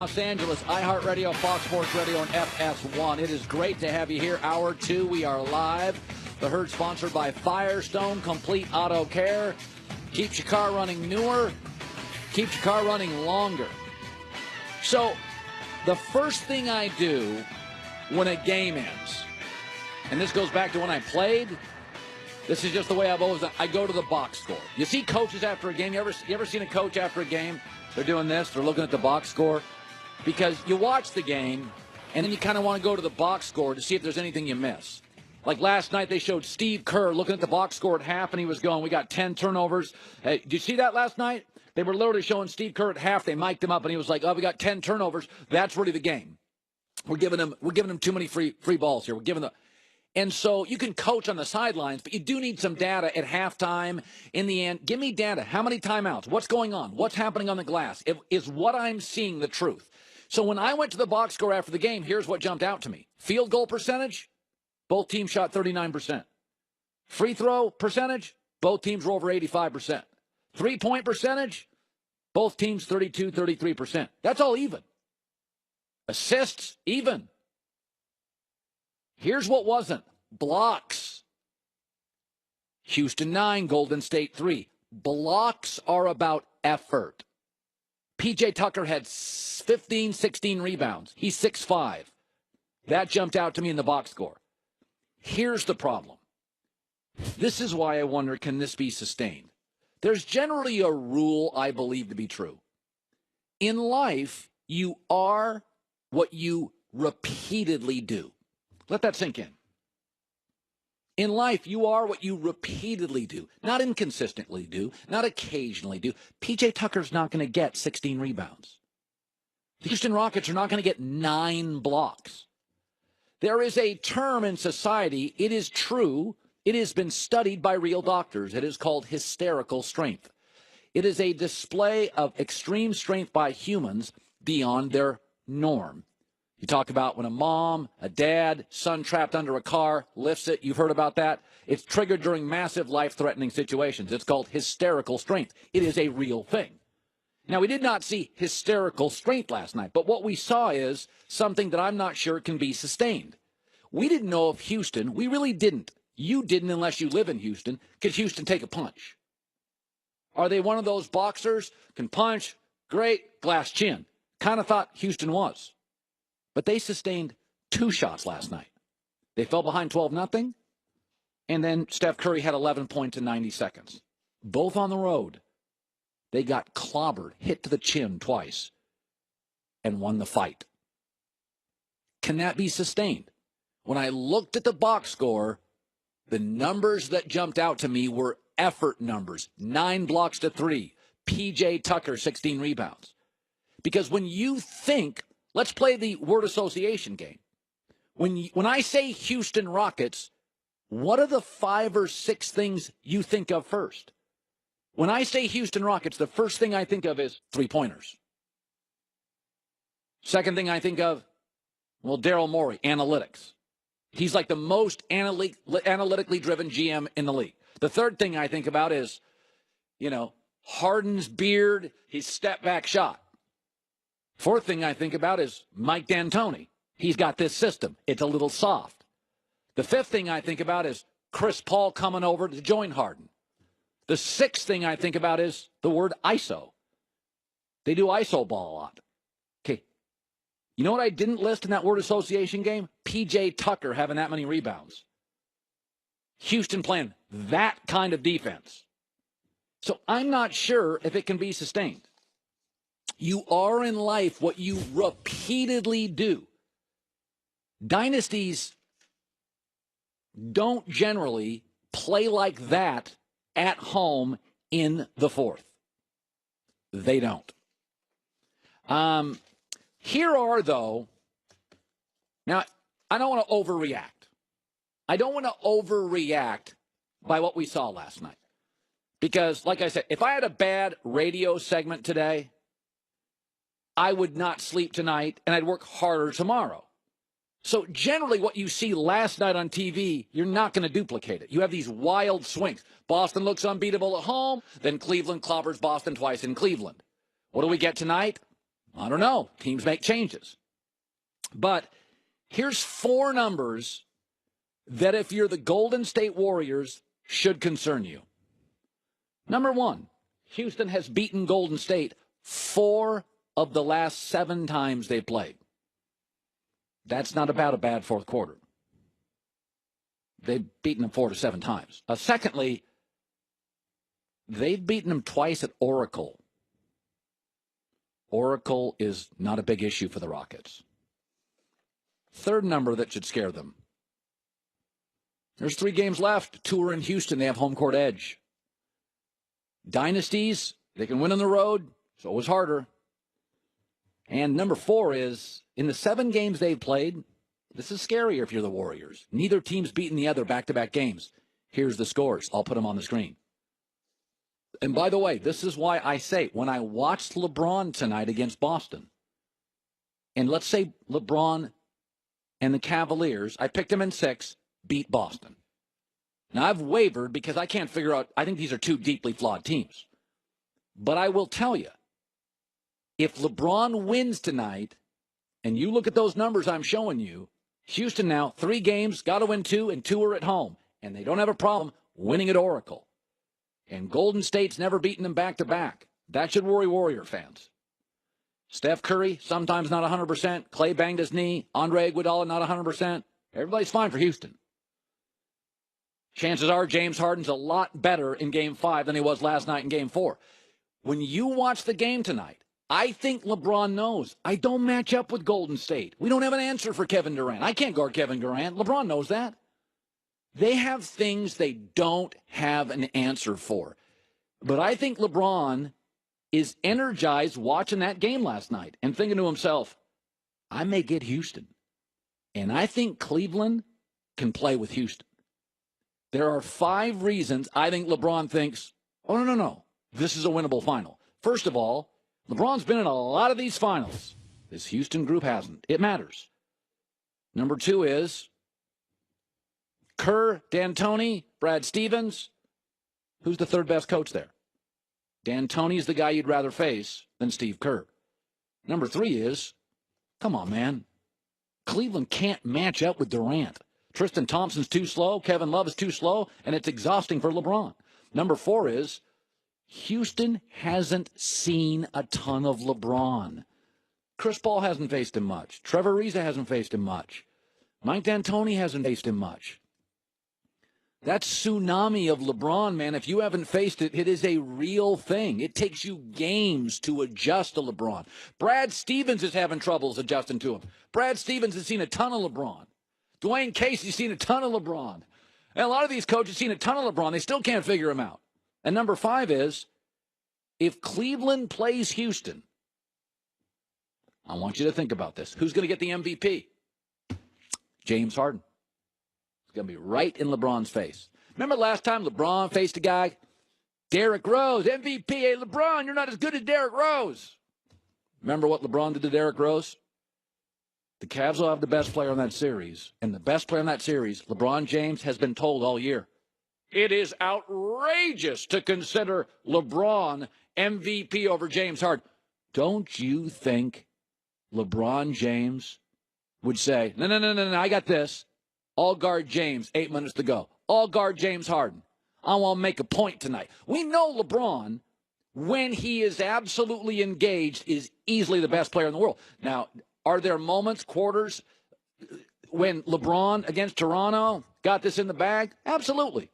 Los Angeles, iHeartRadio, Fox Sports Radio, and FS1. It is great to have you here. Hour 2, we are live. The Herd sponsored by Firestone Complete Auto Care. Keeps your car running newer, keeps your car running longer. So, the first thing I do when a game ends, and this goes back to when I played, this is just the way I've always done, I go to the box score. You see coaches after a game, you ever seen a coach after a game? They're doing this, they're looking at the box score. Because you watch the game, and then you kind of want to go to the box score to see if there's anything you miss. Like last night, they showed Steve Kerr looking at the box score at half, and he was going, we got 10 turnovers. Hey, did you see that last night? They were literally showing Steve Kerr at half. They mic'd him up, and he was like, oh, we got 10 turnovers. That's really the game. We're giving them too many free balls here. And so you can coach on the sidelines, but you do need some data at halftime. In the end, give me data. How many timeouts? What's going on? What's happening on the glass? Is what I'm seeing the truth? So when I went to the box score after the game, here's what jumped out to me. Field goal percentage, both teams shot 39%. Free throw percentage, both teams were over 85%. Three-point percentage, both teams 32, 33%. That's all even. Assists, even. Here's what wasn't. Blocks. Houston 9, Golden State 3. Blocks are about effort. P.J. Tucker had 15, 16 rebounds. He's 6'5". That jumped out to me in the box score. Here's the problem. This is why I wonder, can this be sustained? There's generally a rule I believe to be true. In life, you are what you repeatedly do. Let that sink in. In life, you are what you repeatedly do, not inconsistently do, not occasionally do. P.J. Tucker's not going to get 16 rebounds. The Houston Rockets are not going to get 9 blocks. There is a term in society, it is true, it has been studied by real doctors. It is called hysterical strength. It is a display of extreme strength by humans beyond their norm. You talk about when a mom, a dad, son trapped under a car, lifts it. You've heard about that. It's triggered during massive life-threatening situations. It's called hysterical strength. It is a real thing. Now, we did not see hysterical strength last night, but what we saw is something that I'm not sure can be sustained. We didn't know if Houston, we really didn't. You didn't unless you live in Houston. Could Houston take a punch? Are they one of those boxers? Can punch, great, glass chin. Kind of thought Houston was. But they sustained 2 shots last night. They fell behind 12-0, and then Steph Curry had 11 points in 90 seconds. Both on the road. They got clobbered, hit to the chin twice, and won the fight. Can that be sustained? When I looked at the box score, the numbers that jumped out to me were effort numbers. 9 blocks to 3. P.J. Tucker, 16 rebounds. Because when you think, let's play the word association game. When I say Houston Rockets, what are the 5 or 6 things you think of first? When I say Houston Rockets, the first thing I think of is three-pointers. Second thing I think of, well, Daryl Morey, analytics. He's like the most analytically driven GM in the league. The third thing I think about is, Harden's beard, his step-back shot. Fourth thing I think about is Mike D'Antoni. He's got this system. It's a little soft. The fifth thing I think about is Chris Paul coming over to join Harden. The sixth thing I think about is the word ISO. They do ISO ball a lot. Okay. You know what I didn't list in that word association game? P.J. Tucker having that many rebounds. Houston playing that kind of defense. So I'm not sure if it can be sustained. You are in life what you repeatedly do. Dynasties don't generally play like that at home in the fourth. They don't. Here are, though, now, I don't want to overreact. I don't want to overreact by what we saw last night. Because, like I said, if I had a bad radio segment today, I would not sleep tonight, and I'd work harder tomorrow. So generally what you see last night on TV, you're not going to duplicate it. You have these wild swings. Boston looks unbeatable at home, then Cleveland clobbers Boston twice in Cleveland. What do we get tonight? I don't know. Teams make changes. But here's 4 numbers that if you're the Golden State Warriors should concern you. Number 1, Houston has beaten Golden State 4 of the last 7 times they played. That's not about a bad fourth quarter. They've beaten them 4 to 7 times. Secondly, they've beaten them twice at Oracle. Oracle is not a big issue for the Rockets. Third number that should scare them. There's 3 games left. 2 are in Houston. They have home court edge. Dynasties, they can win on the road. It's always harder. And number 4 is, in the 7 games they've played, this is scarier if you're the Warriors. Neither team's beaten the other back-to-back games. Here's the scores. I'll put them on the screen. And by the way, this is why I say, when I watched LeBron tonight against Boston, and let's say LeBron and the Cavaliers, I picked them in 6, beat Boston. Now, I've wavered because I can't figure out, I think these are 2 deeply flawed teams. But I will tell you, if LeBron wins tonight, and you look at those numbers I'm showing you, Houston now, 3 games, got to win 2, and 2 are at home. And they don't have a problem winning at Oracle. And Golden State's never beaten them back-to-back. That should worry Warrior fans. Steph Curry, sometimes not 100%. Clay banged his knee. Andre Iguodala, not 100%. Everybody's fine for Houston. Chances are James Harden's a lot better in Game 5 than he was last night in Game 4. When you watch the game tonight, I think LeBron knows, I don't match up with Golden State. We don't have an answer for Kevin Durant. I can't guard Kevin Durant. LeBron knows that. They have things they don't have an answer for. But I think LeBron is energized watching that game last night and thinking to himself, I may get Houston. And I think Cleveland can play with Houston. There are 5 reasons I think LeBron thinks, oh, no. This is a winnable final. First of all, LeBron's been in a lot of these finals. This Houston group hasn't. It matters. Number 2 is Kerr, D'Antoni, Brad Stevens. Who's the 3rd best coach there? D'Antoni's the guy you'd rather face than Steve Kerr. Number 3 is, come on, man. Cleveland can't match up with Durant. Tristan Thompson's too slow. Kevin Love is too slow, and it's exhausting for LeBron. Number 4 is, Houston hasn't seen a ton of LeBron. Chris Paul hasn't faced him much. Trevor Ariza hasn't faced him much. Mike D'Antoni hasn't faced him much. That tsunami of LeBron, man, if you haven't faced it, it is a real thing. It takes you games to adjust to LeBron. Brad Stevens is having troubles adjusting to him. Brad Stevens has seen a ton of LeBron. Dwayne Casey's seen a ton of LeBron. And a lot of these coaches seen a ton of LeBron. They still can't figure him out. And number 5 is, if Cleveland plays Houston, I want you to think about this. Who's going to get the MVP? James Harden. It's going to be right in LeBron's face. Remember last time LeBron faced a guy? Derrick Rose, MVP. Hey, LeBron, you're not as good as Derrick Rose. Remember what LeBron did to Derrick Rose? The Cavs will have the best player in that series. And the best player in that series, LeBron James, has been told all year, it is outrageous to consider LeBron MVP over James Harden. Don't you think LeBron James would say, no, I got this. I'll guard James, 8 minutes to go. I'll guard James Harden. I want to make a point tonight. We know LeBron, when he is absolutely engaged, is easily the best player in the world. Now, are there moments, quarters, when LeBron against Toronto got this in the bag? Absolutely.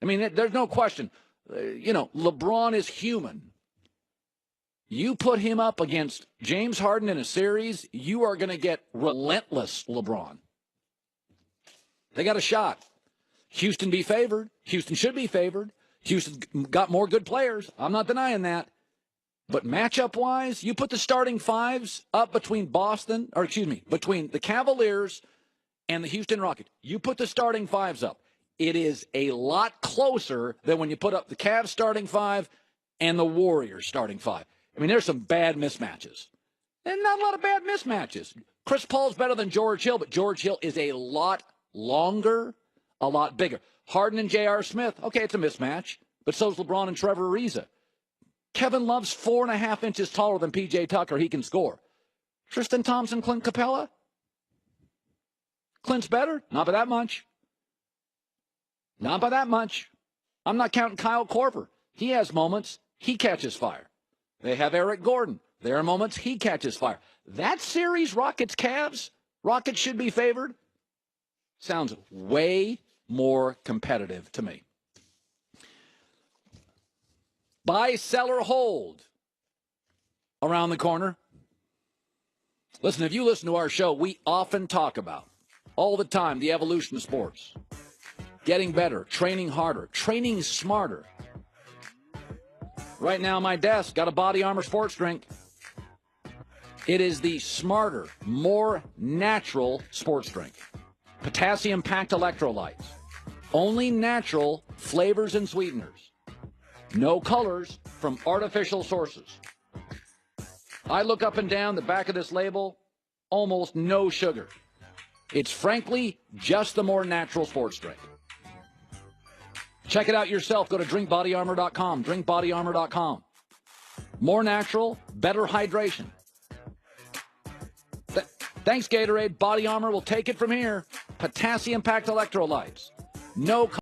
I mean, there's no question. LeBron is human. You put him up against James Harden in a series, you are going to get relentless LeBron. They got a shot. Houston be favored. Houston should be favored. Houston's got more good players. I'm not denying that. But matchup-wise, you put the starting 5s up between between the Cavaliers and the Houston Rockets. You put the starting 5s up. It is a lot closer than when you put up the Cavs starting 5 and the Warriors starting 5. I mean, there's some bad mismatches. And not a lot of bad mismatches. Chris Paul's better than George Hill, but George Hill is a lot longer, a lot bigger. Harden and J.R. Smith, okay, it's a mismatch, but so's LeBron and Trevor Ariza. Kevin Love's 4.5 inches taller than P.J. Tucker. He can score. Tristan Thompson, Clint Capella? Clint's better? Not by that much. Not by that much. I'm not counting Kyle Korver. He has moments. He catches fire. They have Eric Gordon. There are moments he catches fire. That series, Rockets-Cavs, Rockets should be favored, sounds way more competitive to me. Buy, sell, or hold around the corner. Listen, if you listen to our show, we often talk about, all the time, the evolution of sports. Getting better, training harder, training smarter. Right now, my desk got a Body Armor sports drink. It is the smarter, more natural sports drink. Potassium-packed electrolytes. Only natural flavors and sweeteners. No colors from artificial sources. I look up and down the back of this label, almost no sugar. It's frankly just the more natural sports drink. Check it out yourself. Go to drinkbodyarmor.com, drinkbodyarmor.com. More natural, better hydration. Thanks, Gatorade. Body Armor will take it from here. Potassium-packed electrolytes. No